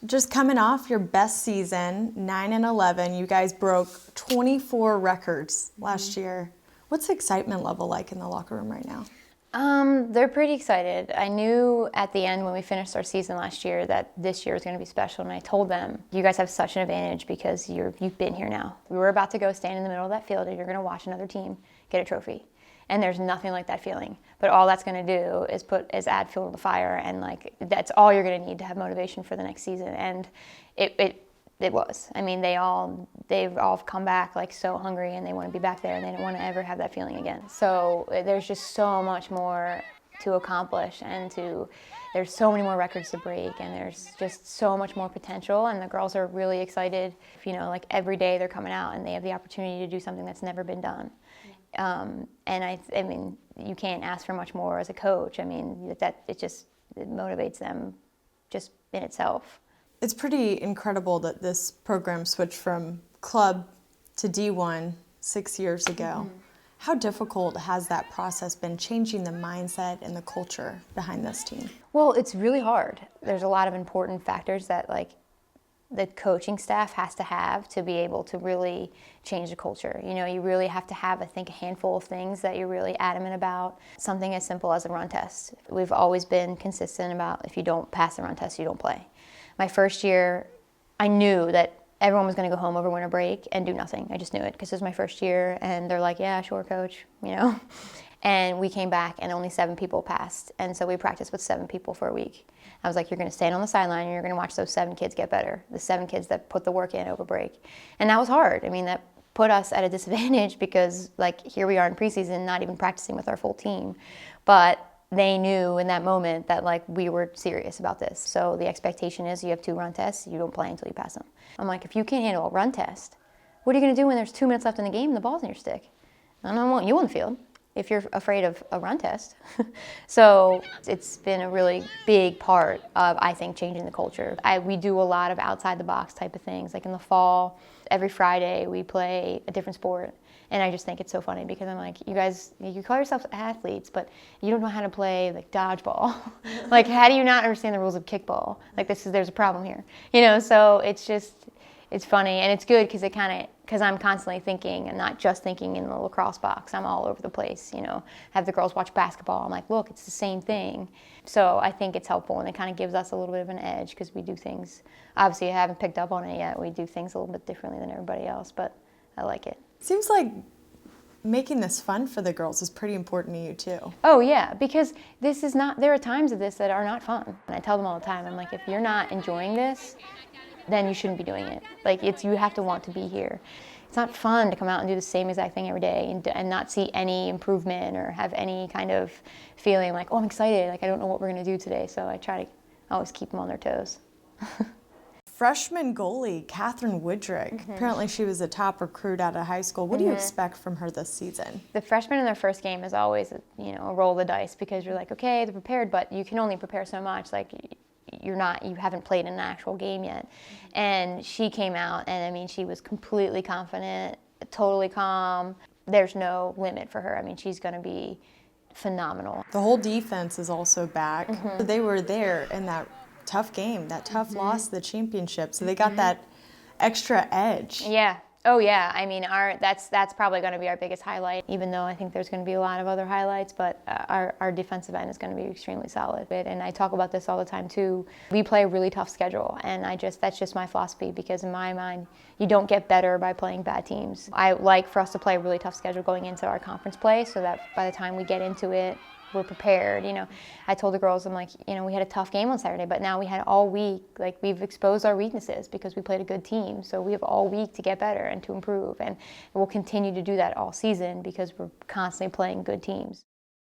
Just coming off your best season, 9-11, you guys broke 24 records last year. What's the excitement level like in the locker room right now? They're pretty excited. I knew at the end when we finished our season last year that this year was going to be special, and I told them, you guys have such an advantage because you've been here now. We were about to go stand in the middle of that field and you're going to watch another team get a trophy. And there's nothing like that feeling. But all that's going to do is add fuel to the fire, and that's all you're going to need to have motivation for the next season. And it was. I mean, they've all come back like so hungry, and they want to be back there, and they don't want to ever have that feeling again. So there's just so much more to accomplish, and there's so many more records to break, and there's just so much more potential, and the girls are really excited. Like every day they're coming out and they have the opportunity to do something that's never been done. And I mean, you can't ask for much more as a coach. I mean, it motivates them just in itself. It's pretty incredible that this program switched from club to D1 6 years ago. How difficult has that process been, changing the mindset and the culture behind this team? Well, it's really hard. There's a lot of important factors that the coaching staff has to be able to really change the culture. You really have to have, I think, a handful of things that you're really adamant about. Something as simple as a run test. We've always been consistent about if you don't pass the run test, you don't play. My first year, I knew that everyone was going to go home over winter break and do nothing. I just knew it because it was my first year, and they're like, yeah, sure, coach, And we came back and only 7 people passed. And so we practiced with 7 people for a week. I was like, you're going to stand on the sideline and you're going to watch those 7 kids get better. The 7 kids that put the work in over break. And that was hard. I mean, that put us at a disadvantage because here we are in preseason, not even practicing with our full team. But they knew in that moment that we were serious about this. So the expectation is you have 2 run tests, you don't play until you pass them. I'm like, if you can't handle a run test, what are you going to do when there's 2 minutes left in the game and the ball's in your stick? I don't want you on the field if you're afraid of a run test. So it's been a really big part of, I think, changing the culture. We do a lot of outside the box type of things. Like in the fall, every Friday we play a different sport. And I just think it's so funny because I'm like, you guys, you call yourselves athletes, but you don't know how to play dodgeball. How do you not understand the rules of kickball? There's a problem here. So it's funny, and it's good because I'm constantly thinking and not just thinking in the lacrosse box. I'm all over the place, have the girls watch basketball. I'm like, look, it's the same thing. So I think it's helpful, and it kind of gives us a little bit of an edge because we do things, obviously I haven't picked up on it yet, we do things a little bit differently than everybody else, but I like it. Seems like making this fun for the girls is pretty important to you too. Oh yeah, because there are times of this that are not fun. And I tell them all the time, I'm like, if you're not enjoying this, then you shouldn't be doing it. You have to want to be here. It's not fun to come out and do the same exact thing every day and not see any improvement or have any kind of feeling like, oh, I'm excited, I don't know what we're going to do today. So I try to always keep them on their toes. Freshman goalie, Catherine Woodrick. Apparently she was a top recruit out of high school. What do you expect from her this season? The freshmen in their first game is always, a roll of the dice because you're like, okay, they're prepared, but you can only prepare so much. You haven't played in an actual game yet. And she came out, and I mean, she was completely confident, totally calm. There's no limit for her. I mean, she's going to be phenomenal. The whole defense is also back. They were there in that tough game, that tough loss, the championship. So they got that extra edge. Yeah. Oh yeah. I mean, that's probably going to be our biggest highlight. Even though I think there's going to be a lot of other highlights, but our defensive end is going to be extremely solid. And I talk about this all the time too. We play a really tough schedule, and that's just my philosophy because in my mind, you don't get better by playing bad teams. I like for us to play a really tough schedule going into our conference play, so that by the time we get into it, we're prepared. I told the girls, I'm like, we had a tough game on Saturday, but now we had all week, we've exposed our weaknesses because we played a good team. So we have all week to get better and to improve. And we'll continue to do that all season because we're constantly playing good teams.